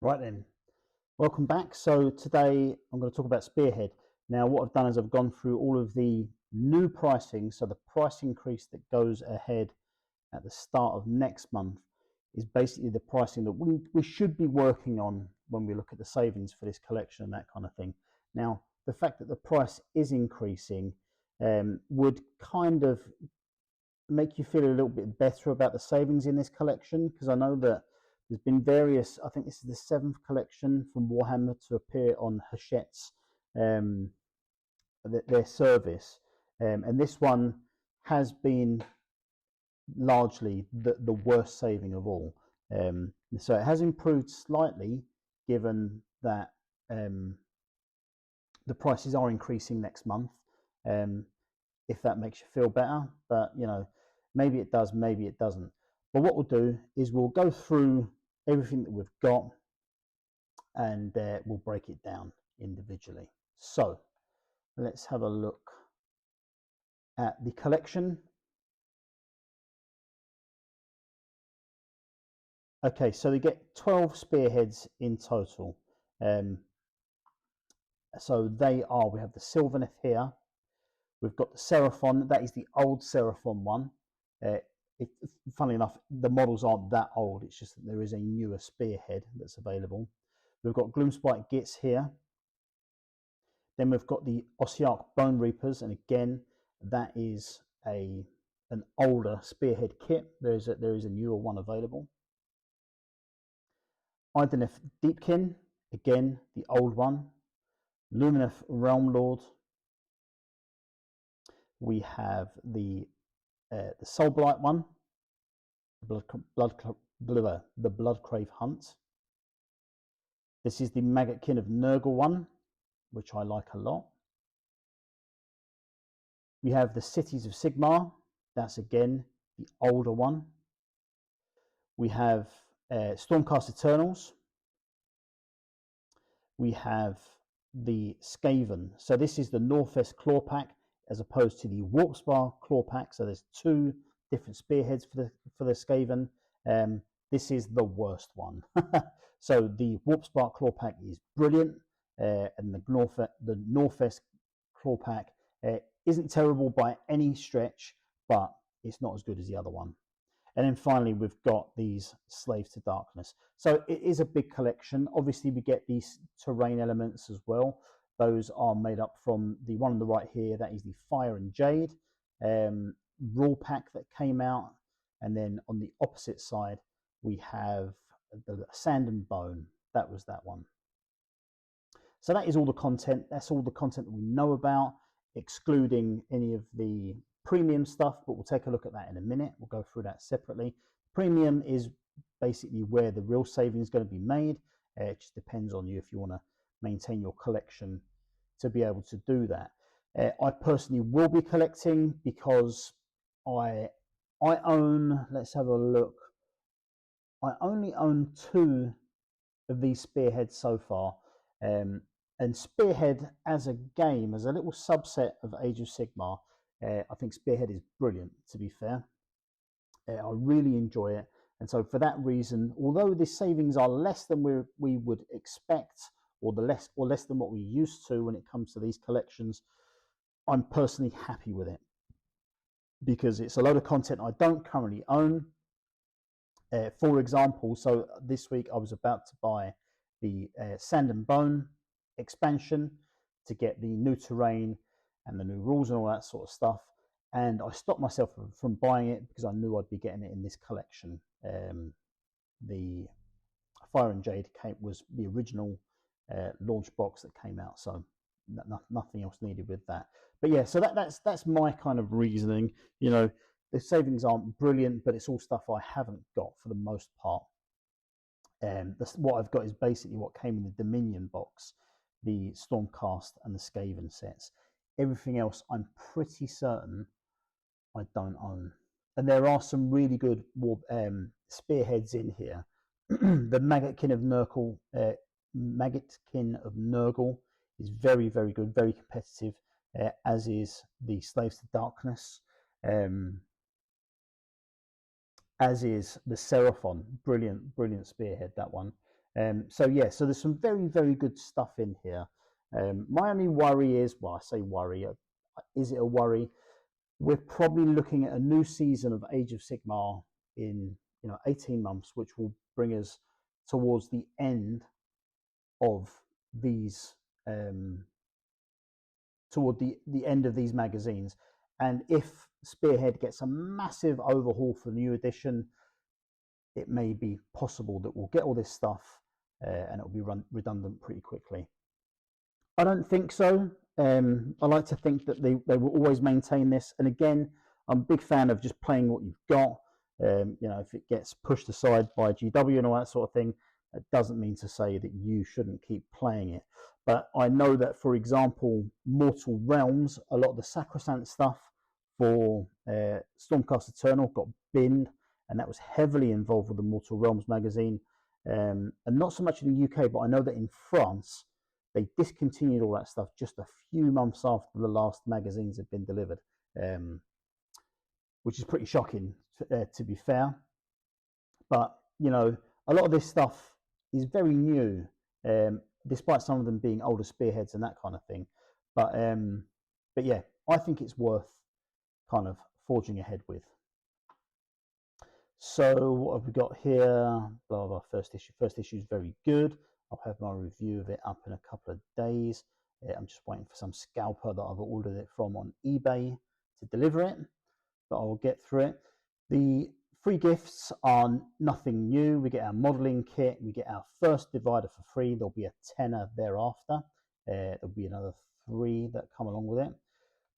Right then, welcome back. So today I'm going to talk about Spearhead. Now what I've done is I've gone through all of the new pricing. So the price increase that goes ahead at the start of next month is basically the pricing that we should be working on when we look at the savings for this collection and that kind of thing. Now the fact that the price is increasing would kind of make you feel a little bit better about the savings in this collection, because I know that there's been various, I think this is the 7th collection from Warhammer to appear on Hachette's, their service, and this one has been largely the worst saving of all. So it has improved slightly, given that the prices are increasing next month, if that makes you feel better. But you know, maybe it does, maybe it doesn't. But what we'll do is we'll go through everything that we've got, and we'll break it down individually. So let's have a look at the collection. Okay, so we get 12 spearheads in total. So they are, we have the Sylvaneth here, we've got the Seraphon, that is the old Seraphon one. Funnily enough, the models aren't that old, it's just that there is a newer spearhead that's available. We've got Gloomspite Gits here. Then we've got the Ossiarch Bone Reapers, and again, that is an older spearhead kit. There is a newer one available. Idoneth Deepkin, again, the old one. Lumineth Realm Lord. We have the Soulblight one, the Bloodcrave Hunt. This is the Maggotkin of Nurgle one, which I like a lot. We have the Cities of Sigmar. That's again the older one. We have Stormcast Eternals. We have the Skaven. So this is the Northwest Claw Pack as opposed to the Warpspar Claw Pack. So there's two different spearheads for the Skaven. This is the worst one. So the Warpspar Claw Pack is brilliant, and the Northwest Claw Pack isn't terrible by any stretch, but it's not as good as the other one. And then finally, we've got these Slaves to Darkness. So it is a big collection. Obviously, we get these terrain elements as well. Those are made up from the one on the right here. That is the Fire and Jade rule pack that came out. And then on the opposite side, we have the Sand and Bone. That was that one. So that is all the content. That's all the content that we know about, excluding any of the premium stuff, but we'll take a look at that in a minute. We'll go through that separately. Premium is basically where the real saving is going to be made. It just depends on you if you want to maintain your collection to be able to do that. I personally will be collecting because I own, let's have a look, I only own 2 of these spearheads so far, and Spearhead as a game, as a little subset of Age of Sigmar, I think Spearhead is brilliant, to be fair. I really enjoy it, and so for that reason, although the savings are less than we would expect, or less than what we used to when it comes to these collections, I'm personally happy with it because it's a load of content I don't currently own. For example, so this week I was about to buy the Sand and Bone expansion to get the new terrain and the new rules and all that sort of stuff, and I stopped myself from buying it because I knew I'd be getting it in this collection. The Fire and Jade was the original launch box that came out, so nothing else needed with that. But yeah, so that's my kind of reasoning. You know, the savings aren't brilliant, but it's all stuff I haven't got for the most part. What I've got is basically what came in the Dominion box, the Stormcast and the Skaven sets. Everything else, I'm pretty certain I don't own. And there are some really good spearheads in here. The Maggotkin of Nurgle is very, very good, very competitive, as is the Slaves to Darkness, as is the Seraphon. Brilliant spearhead, that one. So yeah, so there's some very, very good stuff in here. My only worry is, well, I say worry, is it a worry? We're probably looking at a new season of Age of Sigmar in 18 months, which will bring us towards the end of these the end of these magazines. And if Spearhead gets a massive overhaul for the new edition, it may be possible that we'll get all this stuff and it'll be redundant pretty quickly. I don't think so. I like to think that they will always maintain this. And again, I'm a big fan of just playing what you've got. If it gets pushed aside by GW and all that sort of thing, that doesn't mean to say that you shouldn't keep playing it. But I know that, for example, Mortal Realms, a lot of the Sacrosanct stuff for Stormcast Eternal got binned, and that was heavily involved with the Mortal Realms magazine. And not so much in the UK, but I know that in France, they discontinued all that stuff just a few months after the last magazines had been delivered, which is pretty shocking, to be fair. But, a lot of this stuff is very new, despite some of them being older spearheads and that kind of thing. But yeah, I think it's worth kind of forging ahead with. So what have we got here? Blah, blah, first issue. First issue is very good. I'll have my review of it up in a couple of days. I'm just waiting for some scalper that I've ordered it from on eBay to deliver it, but I'll get through it. The free gifts are nothing new. We get our modeling kit. We get our first divider for free. There'll be a tenner thereafter. There'll be another 3 that come along with it.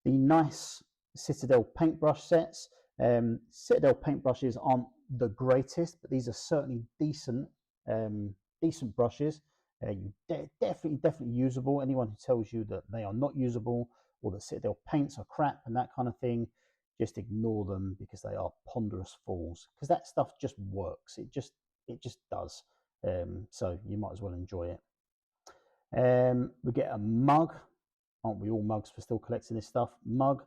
The nice Citadel paintbrush sets. Citadel paintbrushes aren't the greatest, but these are certainly decent brushes. Definitely usable. Anyone who tells you that they are not usable or that Citadel paints are crap and that kind of thing, just ignore them, because they are ponderous fools. Because that stuff just works. It just does. So you might as well enjoy it. We get a mug. Aren't we all mugs for still collecting this stuff? Mug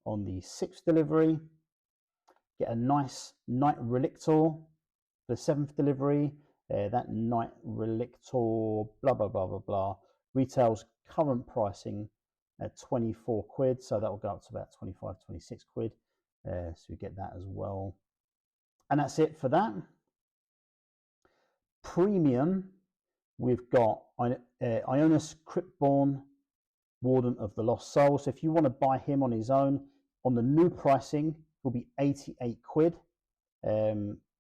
on the 6th delivery. Get a nice Knight Relictor for the 7th delivery. That Knight Relictor, blah, blah, blah, blah, blah, retails current pricing at 24 quid. So that will go up to about 25, 26 quid. So we get that as well. And that's it for that. Premium, we've got Ionis Cryptborn, Warden of the Lost Soul. So if you want to buy him on his own, on the new pricing, will be 88 quid.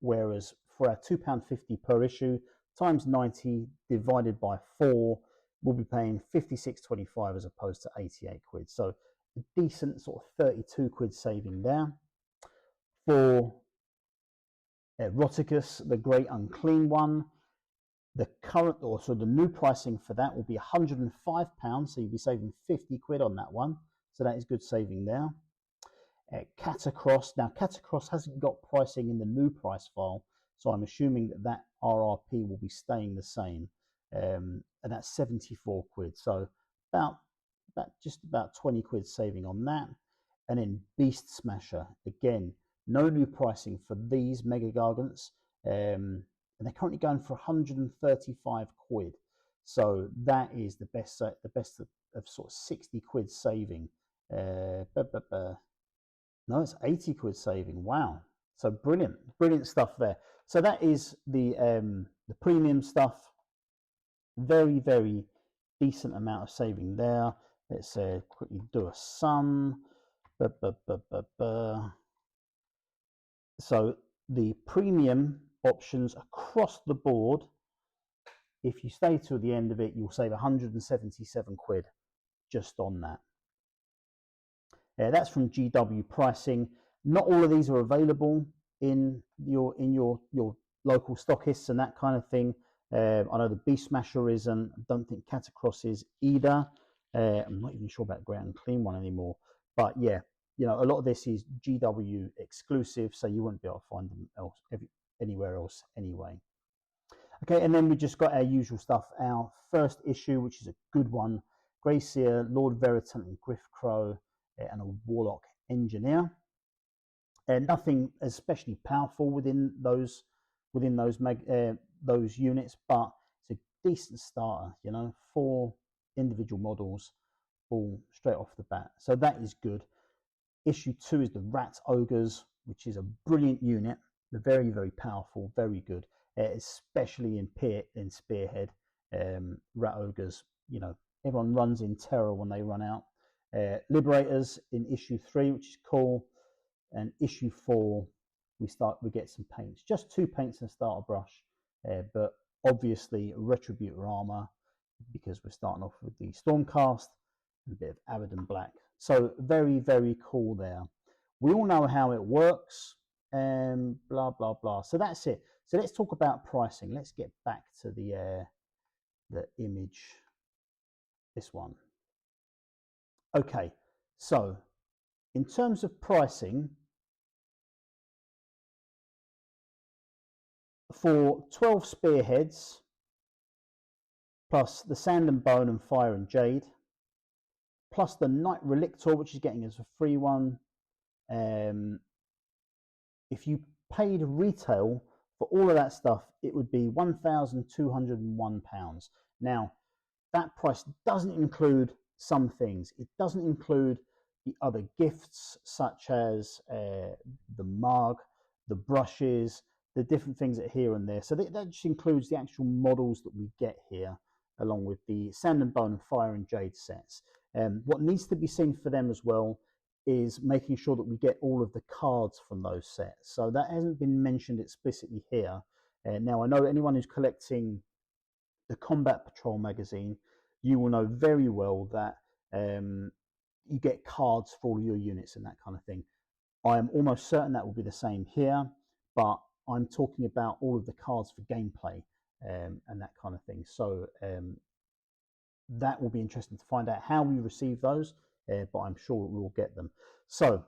Whereas for our £2.50 per issue, times 90 divided by 4, we'll be paying 56.25 as opposed to 88 quid. So a decent sort of 32 quid saving there. For Eroticus, the Great Unclean One, the new pricing for that will be £105, so you'll be saving 50 quid on that one. So that is good saving there. Catacross. Now, Catacross hasn't got pricing in the new price file, so I'm assuming that RRP will be staying the same, and that's 74 quid. So just about 20 quid saving on that. And then Beast Smasher, again, no new pricing for these Mega Gargants, and they're currently going for 135 quid. So that is the best of sort of 60 quid saving. No, it's 80 quid saving. Wow. So brilliant stuff there. So that is the premium stuff. Very, very decent amount of saving there. Let's quickly do a sum. So the premium options across the board, if you stay till the end of it, you'll save 177 quid just on that. That's from GW pricing. Not all of these are available in your local stockists and that kind of thing. I know the Beast Smasher isn't. I don't think Catacross is either. I'm not even sure about Great Unclean One anymore. But yeah, a lot of this is GW exclusive, so you won't be able to find them anywhere else anyway. Okay, and then we just got our usual stuff. Our first issue, which is a good one, Greyseer, Lord Veritant, and Griffcrow, and a Warlock Engineer. Nothing especially powerful within those units, but decent starter, you know, 4 individual models all straight off the bat. So that is good. Issue 2 is the Rat Ogres, which is a brilliant unit. They're very, very powerful, very good, especially in Spearhead. Rat Ogres, you know, everyone runs in terror when they run out. Liberators in issue 3, which is cool. And issue 4, we get some paints, just 2 paints and a starter brush, but obviously Retributor armor, because we're starting off with the Stormcast and a bit of Abaddon Black. So very, very cool there. We all know how it works, blah, blah, blah. So that's it. So let's talk about pricing. Let's get back to the image, this one. Okay, so in terms of pricing, for 12 Spearheads, plus the Sand and Bone and Fire and Jade, plus the Night Relictor, which is getting us a free one. If you paid retail for all of that stuff, it would be £1,201. Now, that price doesn't include some things. It doesn't include the other gifts, such as the mug, the brushes, the different things that are here and there. So that just includes the actual models that we get here, along with the Sand and Bone and Fire and Jade sets. What needs to be seen for them as well is making sure that we get all of the cards from those sets. So that hasn't been mentioned explicitly here. Now, I know anyone who's collecting the Combat Patrol magazine, you will know very well that you get cards for all your units and that kind of thing. I am almost certain that will be the same here, but I'm talking about all of the cards for gameplay and that kind of thing. So that will be interesting to find out how we receive those, but I'm sure we will get them. So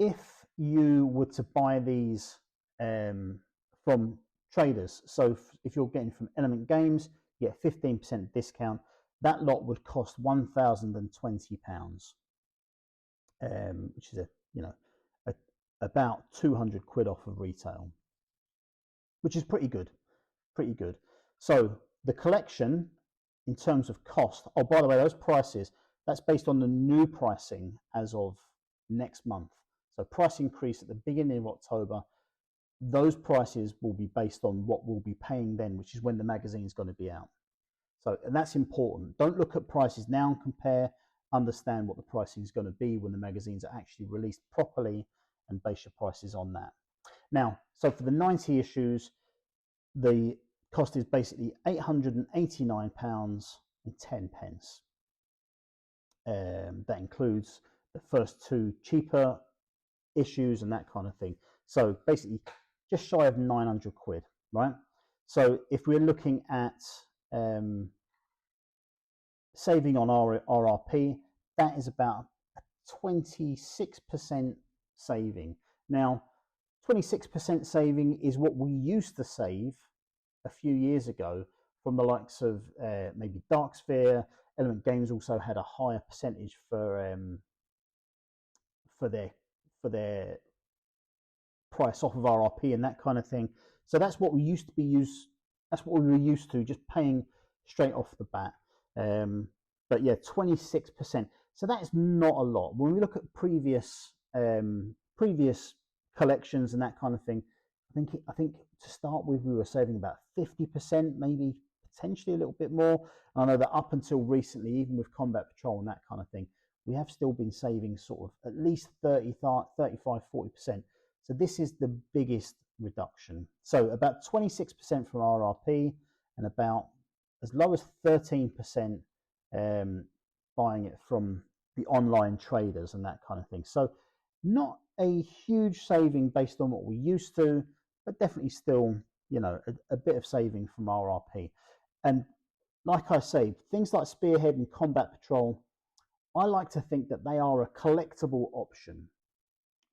if you were to buy these from traders, so if you're getting from Element Games, you get 15% discount. That lot would cost £1,020, which is about 200 quid off of retail, which is pretty good, pretty good. So the collection, in terms of cost, oh, by the way, those prices, that's based on the new pricing as of next month. So price increase at the beginning of October, those prices will be based on what we'll be paying then, which is when the magazine is going to be out. So, and that's important. Don't look at prices now and compare. Understand what the pricing is going to be when the magazines are actually released properly, and base your prices on that. Now, so for the 90 issues, the cost is basically £889.10. That includes the first 2 cheaper issues and that kind of thing. So basically just shy of 900 quid, right? So if we're looking at saving on our RRP, that is about a 26% saving. Now, 26% saving is what we used to save a few years ago from the likes of maybe Darksphere. Element Games also had a higher percentage for their price off of RRP and that kind of thing. So that's what we used to be that's what we were used to, just paying straight off the bat. But yeah, 26%. So that is not a lot. When we look at previous collections and that kind of thing, I think to start with we were saving about 50%, maybe potentially a little bit more. And I know that up until recently, even with Combat Patrol and that kind of thing, we have still been saving sort of at least 35, 40%. So this is the biggest reduction. So about 26% from RRP and about as low as 13% buying it from the online traders and that kind of thing. So not a huge saving based on what we used to, but definitely still, you know, a bit of saving from RRP. And like I say, things like Spearhead and Combat Patrol, I like to think that they are a collectible option.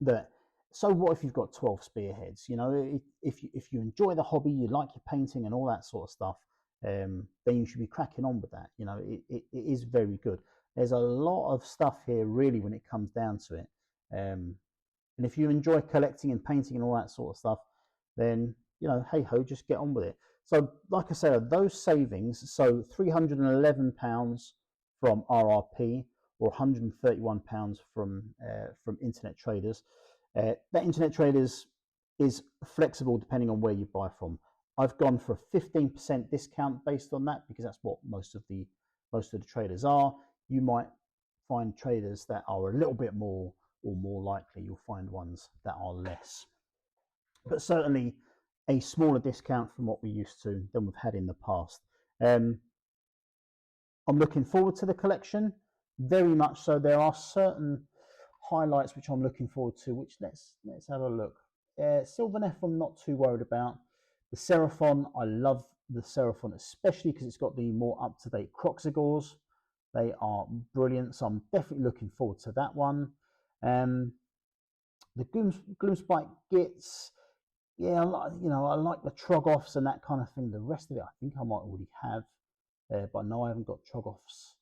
That, so what if you've got 12 Spearheads? You know, if you enjoy the hobby, you like your painting and all that sort of stuff, then you should be cracking on with that. You know, it is very good. There's a lot of stuff here, really, when it comes down to it. And if you enjoy collecting and painting and all that sort of stuff, then you know, hey ho, just get on with it. So like I said, those savings, so £311 from RRP or £131 from Internet Traders. That Internet Traders is flexible depending on where you buy from. I've gone for a 15% discount based on that because that's what most of the traders are. You might find traders that are a little bit more, or more likely you'll find ones that are less. But certainly a smaller discount from what we used to than we've had in the past. I'm looking forward to the collection, very much so. There are certain highlights which I'm looking forward to, which let's have a look. Sylvaneth I'm not too worried about. The Seraphon, I love the Seraphon, especially because it's got the more up-to-date Croxigors. They are brilliant, so I'm definitely looking forward to that one. The Gloomspike Gits, yeah, I like the Trogoffs and that kind of thing. The rest of it, I think I might already have, but no, I haven't got Trogoffs,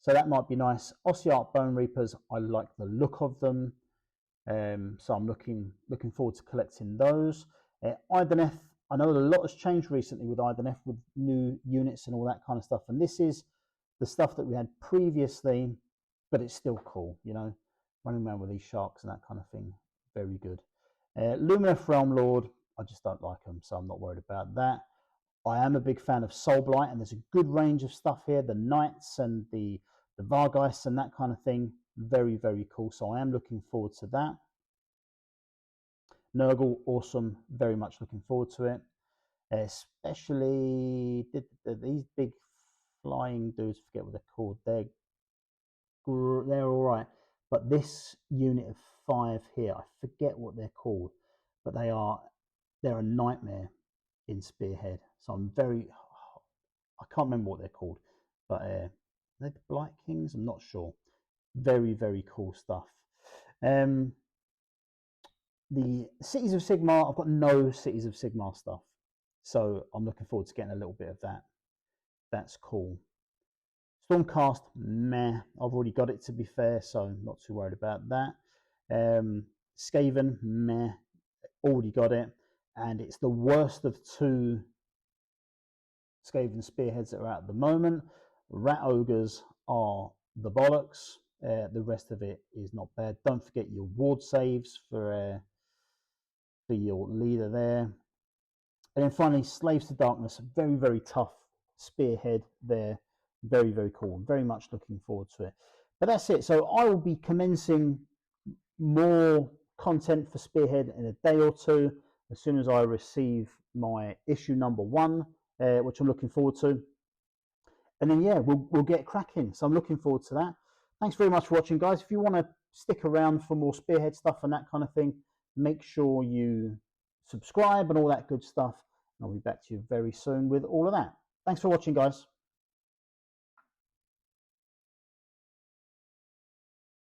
so that might be nice. Ossiarch Bone Reapers, I like the look of them, so I'm looking forward to collecting those. Ideneth, I know a lot has changed recently with Ideneth, with new units and all that kind of stuff, and this is the stuff that we had previously, but it's still cool, you know, running around with these sharks and that kind of thing. Very good. Lumineth Realm Lord, I just don't like them, so I'm not worried about that. I am a big fan of Soulblight, and there's a good range of stuff here. The Knights and the Vargeists and that kind of thing, very, very cool. So I am looking forward to that. Nurgle, awesome, very much looking forward to it. Especially these big flying dudes, forget what they're called. They're all right, but this unit of 5 here, I forget what they're called, but they're a nightmare in Spearhead. So I can't remember what they're called, but they're the Blight Kings, I'm not sure. Very, very cool stuff. The Cities of Sigmar, I've got no Cities of Sigmar stuff, so I'm looking forward to getting a little bit of that. That's cool. Stormcast, meh, I've already got it, to be fair, so not too worried about that. Skaven, meh, already got it, and it's the worst of 2 Skaven Spearheads that are out at the moment. Rat Ogres are the bollocks. The rest of it is not bad. Don't forget your ward saves for your leader there. And then finally, Slaves to Darkness, very, very tough Spearhead there. Very, very cool. Very much looking forward to it. But that's it. So I will be commencing more content for Spearhead in a day or two, as soon as I receive my issue number 1, which I'm looking forward to. And then, yeah, we'll get cracking. So I'm looking forward to that. Thanks very much for watching, guys. If you want to stick around for more Spearhead stuff and that kind of thing, make sure you subscribe and all that good stuff. And I'll be back to you very soon with all of that. Thanks for watching, guys.